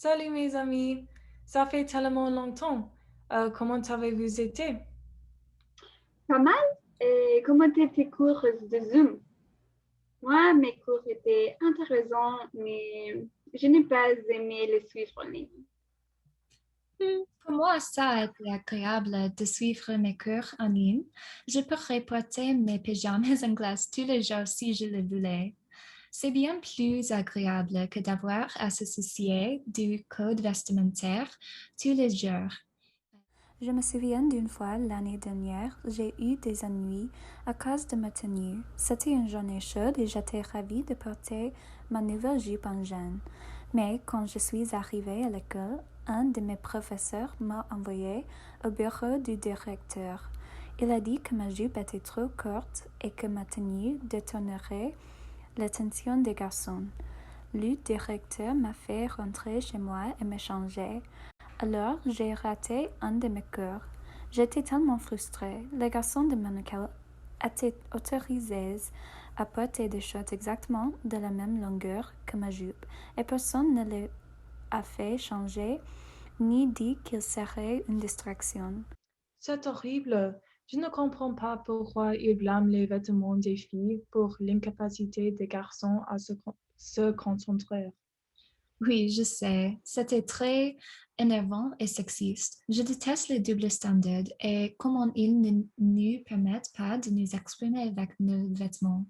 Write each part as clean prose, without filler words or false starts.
Salut mes amis, ça fait tellement longtemps. Comment avez-vous été? Pas mal. Et comment étaient tes cours de Zoom? Moi, mes cours étaient intéressants, mais je n'ai pas aimé les suivre en ligne. Pour moi, ça a été agréable de suivre mes cours en ligne. Je pourrais porter mes pyjamas en classe tous les jours si je le voulais. C'est bien plus agréable que d'avoir à se soucier du code vestimentaire tous les jours. Je me souviens d'une fois l'année dernière, j'ai eu des ennuis à cause de ma tenue. C'était une journée chaude et j'étais ravie de porter ma nouvelle jupe en jean. Mais quand je suis arrivée à l'école, un de mes professeurs m'a envoyé au bureau du directeur. Il a dit que ma jupe était trop courte et que ma tenue détournerait l'attention des garçons. Le directeur m'a fait rentrer chez moi et me changer. Alors, j'ai raté un de mes cours. J'étais tellement frustrée. Les garçons de mon école étaient autorisés à porter des shorts exactement de la même longueur que ma jupe, et personne ne les a fait changer ni dit qu'il serait une distraction. C'est horrible. Je ne comprends pas pourquoi ils blâment les vêtements des filles pour l'incapacité des garçons à se concentrer. Oui, je sais, c'était très énervant et sexiste. Je déteste les doubles standards et comment ils ne nous permettent pas de nous exprimer avec nos vêtements.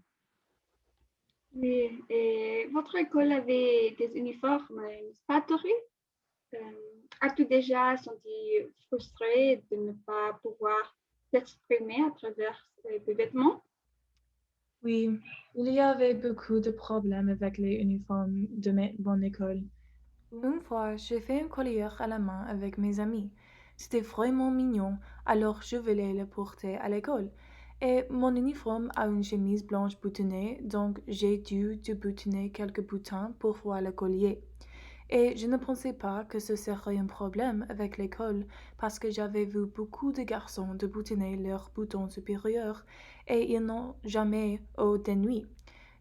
Oui, et votre école avait des uniformes pas dorés? Euh, As-tu déjà senti frustré de ne pas pouvoir t'exprimer à travers des vêtements? Oui, il y avait beaucoup de problèmes avec les uniformes de mon école. Une fois, j'ai fait un collier à la main avec mes amis. C'était vraiment mignon, alors je voulais le porter à l'école. Et mon uniforme a une chemise blanche boutonnée, donc j'ai dû déboutonner quelques boutons pour voir le collier. Et je ne pensais pas que ce serait un problème avec l'école parce que j'avais vu beaucoup de garçons déboutonner leurs boutons supérieurs et ils n'ont jamais eu d'ennui.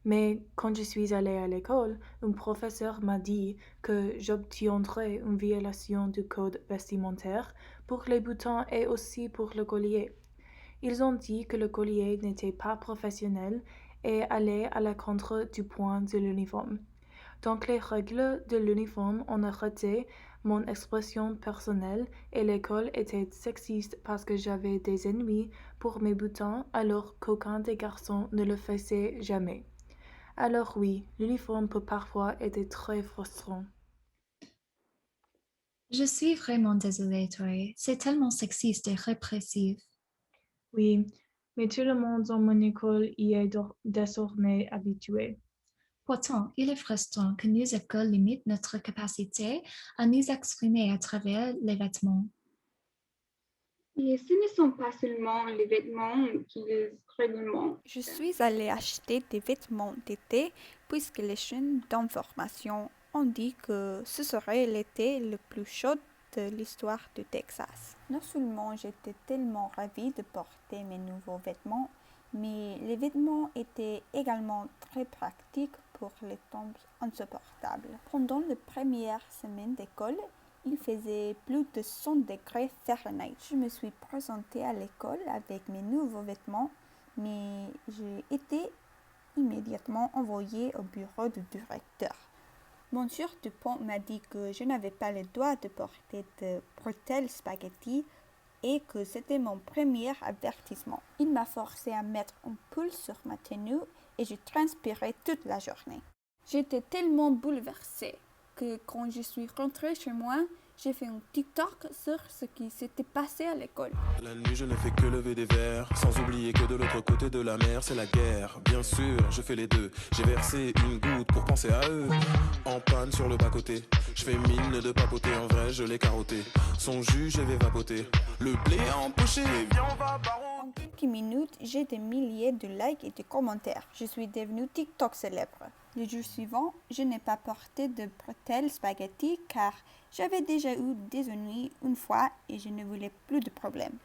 Mais quand je suis allée à l'école, un professeur m'a dit que j'obtiendrais une violation du code vestimentaire pour les boutons et aussi pour le collier. Ils ont dit que le collier n'était pas professionnel et allait à l'encontre du point de l'uniforme. Donc les règles de l'uniforme ont arrêté mon expression personnelle et l'école était sexiste parce que j'avais des ennemis pour mes boutons alors qu'aucun des garçons ne le faisait jamais. Alors oui, l'uniforme peut parfois être très frustrant. Je suis vraiment désolée, Tori. C'est tellement sexiste et répressif. Oui, mais tout le monde dans mon école y est désormais habitué. Pourtant, il est frustrant que nos écoles limitent notre capacité à nous exprimer à travers les vêtements. Et ce ne sont pas seulement les vêtements qu'ils règlement. Je suis allée acheter des vêtements d'été puisque les chaînes d'information ont dit que ce serait l'été le plus chaud de l'histoire du Texas. Non seulement j'étais tellement ravie de porter mes nouveaux vêtements, mais les vêtements étaient également très pratiques pour les temps insupportables. Pendant les premières semaines d'école, il faisait plus de 100 degrés Fahrenheit. Je me suis présentée à l'école avec mes nouveaux vêtements, mais j'ai été immédiatement envoyée au bureau du directeur. Monsieur Dupont m'a dit que je n'avais pas le droit de porter de bretelles spaghetti et que c'était mon premier avertissement. Il m'a forcé à mettre un pull sur ma tenue et je transpirais toute la journée. J'étais tellement bouleversée que quand je suis rentrée chez moi, j'ai fait un TikTok sur ce qui s'était passé à l'école. La nuit, je ne fais que lever des verres, sans oublier que de l'autre côté de la mer, c'est la guerre. Bien sûr, je fais les deux. J'ai versé une goutte pour penser à eux. En panne sur le bas-côté, je fais mine de papoter. En vrai, je l'ai carotté. Son jus, je vais vapoter. Le blé empoché, viens, on va baron. En quelques minutes, j'ai des milliers de likes et de commentaires. Je suis devenue TikTok célèbre. Le jour suivant, je n'ai pas porté de bretelles spaghetti car j'avais déjà eu des ennuis une fois et je ne voulais plus de problèmes.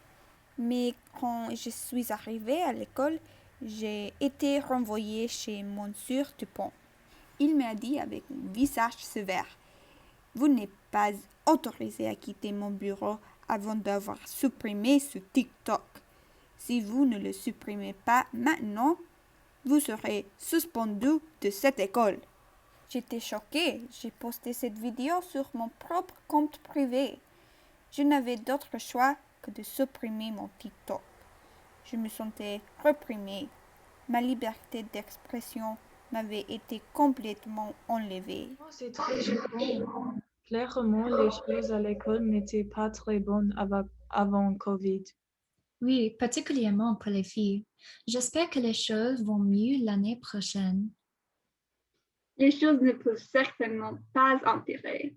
Mais quand je suis arrivée à l'école, j'ai été renvoyée chez Monsieur Dupont. Il m'a dit avec un visage sévère: Vous n'êtes pas autorisé à quitter mon bureau avant d'avoir supprimé ce TikTok. Si vous ne le supprimez pas maintenant, vous serez suspendu de cette école. J'étais choquée. J'ai posté cette vidéo sur mon propre compte privé. Je n'avais d'autre choix que de supprimer mon TikTok. Je me sentais réprimée. Ma liberté d'expression m'avait été complètement enlevée. Oh, c'est très choquant. Clairement, les choses à l'école n'étaient pas très bonnes avant Covid. Oui, particulièrement pour les filles. J'espère que les choses vont mieux l'année prochaine. Les choses ne peuvent certainement pas empirer.